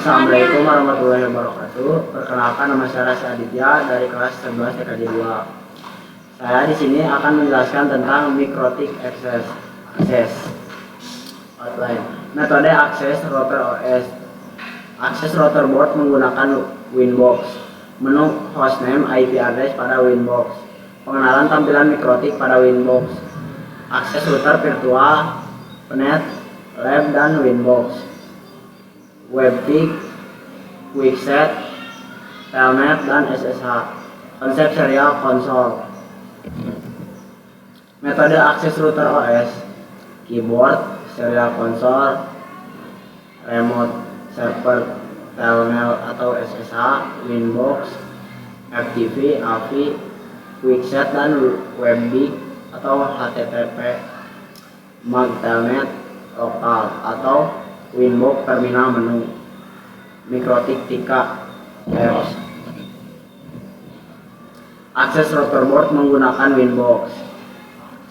Assalamualaikum warahmatullahi wabarakatuh. Perkenalkan, nama saya Rasa Aditya dari kelas 11 TKJ 2. Saya di sini akan menjelaskan tentang Mikrotik Access outline. Metode akses router OS. Akses router board menggunakan Winbox. Menu hostname IP address pada Winbox. Pengenalan tampilan Mikrotik pada Winbox. Akses router virtual, VNet, Lab dan Winbox. WebPig, QuickSet, Telnet dan SSH. Konsep serial konsol. Metode akses router OS: keyboard, serial konsol, remote server, Telnet atau SSH, Winbox, FTP, AVI, QuickSet dan WebPig atau HTTP, MAC Telnet lokal atau Winbox terminal menu. Mikrotik Tika Apps. Akses router board menggunakan Winbox.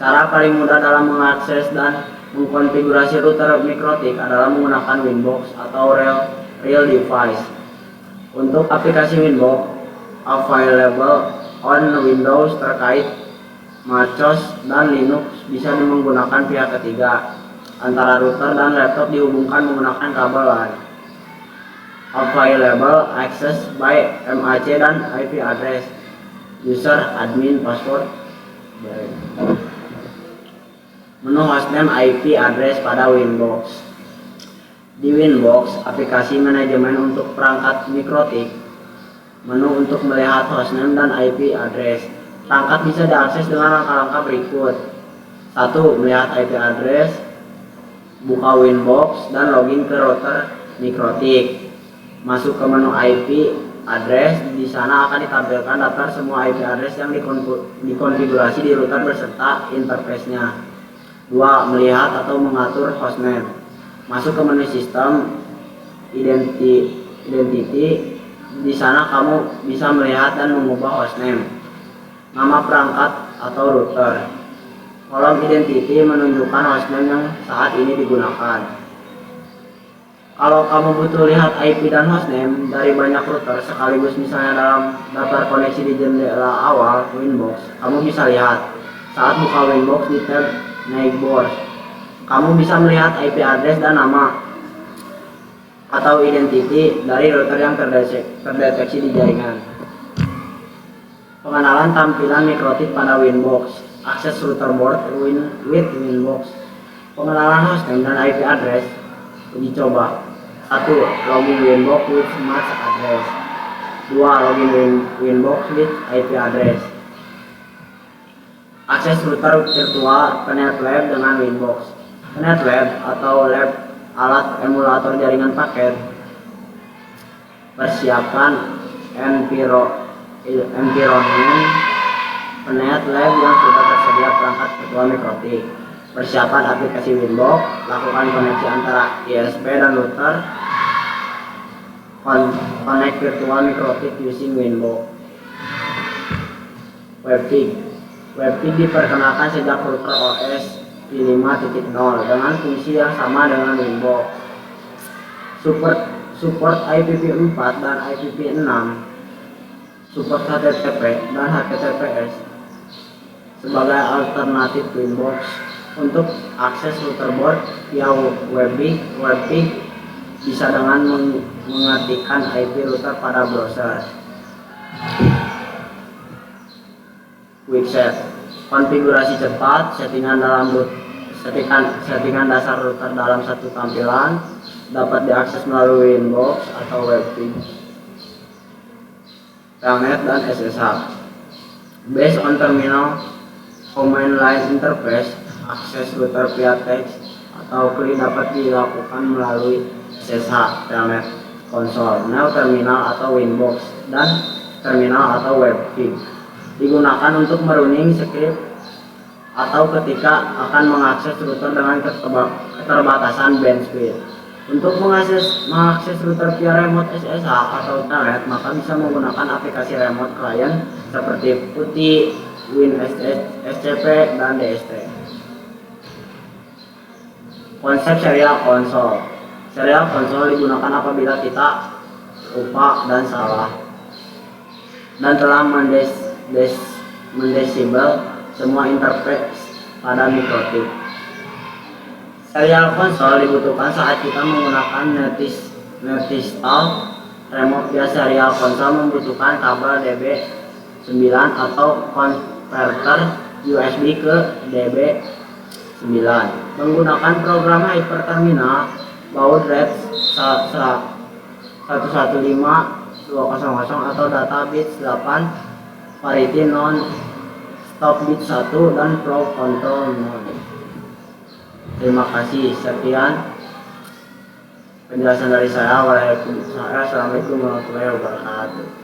Cara paling mudah dalam mengakses dan mengkonfigurasi router Mikrotik adalah menggunakan Winbox atau real device. Untuk aplikasi Winbox available on Windows terkait MacOS dan Linux bisa menggunakan pihak ketiga. Antara router dan laptop dihubungkan menggunakan kabel LAN. Available access by MAC dan IP address, user, admin, password. Menu hostname IP address pada Winbox. Di Winbox, aplikasi manajemen untuk perangkat Mikrotik. Menu untuk melihat hostname dan IP address. Perangkat bisa diakses dengan langkah-langkah berikut. 1. Melihat IP address. Buka Winbox dan login ke router Mikrotik. Masuk ke menu IP address. Di sana akan ditampilkan daftar semua IP address yang dikonfigurasi di router beserta interface-nya. 2. Melihat atau mengatur hostname. Masuk ke menu sistem identity. Di sana kamu bisa melihat dan mengubah hostname, nama perangkat atau router. Kolom identity menunjukkan hostname yang saat ini digunakan. Kalau kamu butuh lihat IP dan hostname dari banyak router sekaligus, misalnya dalam daftar koneksi di jendela awal Winbox, kamu bisa lihat. Saat buka Winbox di tab Neighbors, kamu bisa melihat IP address dan nama atau identity dari router yang terdeteksi di jaringan. Pengenalan tampilan Mikrotik pada Winbox. Akses router board with Winbox. Pengenalan hostname dan IP address. Uji coba. 1. Login Winbox with MAC address. 2. Login Winbox with IP address. Akses router virtual VNet Lab dengan Winbox. VNet Lab atau lab alat emulator jaringan paket. Persiapkan environment VNet Lab yang sudah tersedia perangkat virtual Mikrotik. Persiapan aplikasi Winbox. Lakukan koneksi antara ISP dan router. Connect virtual Mikrotik using Winbox. WebPig. WebPig diperkenalkan sejak router OS V5.0 dengan fungsi yang sama dengan Winbox. Support IPv4 dan IPv6. Support HTTP dan HTTPS sebagai alternatif Winbox. Untuk akses router board via WebPig bisa dengan mengetikkan IP router pada browser. QuickSet. Konfigurasi cepat, settingan dasar router dalam satu tampilan, dapat diakses melalui Winbox atau WebPig, Telnet dan SSH. Based on terminal command line interface, akses router via text atau CLI dapat dilakukan melalui SSH, Telnet, konsol, Neo terminal atau Winbox, dan terminal atau WebPig. Digunakan untuk merunning script atau ketika akan mengakses router dengan keterbatasan bandwidth. Untuk mengakses router via remote SSH atau Telnet, maka bisa menggunakan aplikasi remote client seperti PuTTY, WinSCP, dan DST. Konsep serial konsol. Serial konsol digunakan apabila kita lupa dan salah dan telah mendisable semua interface pada mikrotik. Serial konsol dibutuhkan saat kita menggunakan netistal remote. Serial konsol membutuhkan kabel DB9 atau konverter USB ke DB9 menggunakan program hyperterminal baud rate 115200 atau data bits 8, parity non stop bit 1 dan flow control mode. Terima kasih. Sekian penjelasan dari saya. Assalamualaikum warahmatullahi wabarakatuh.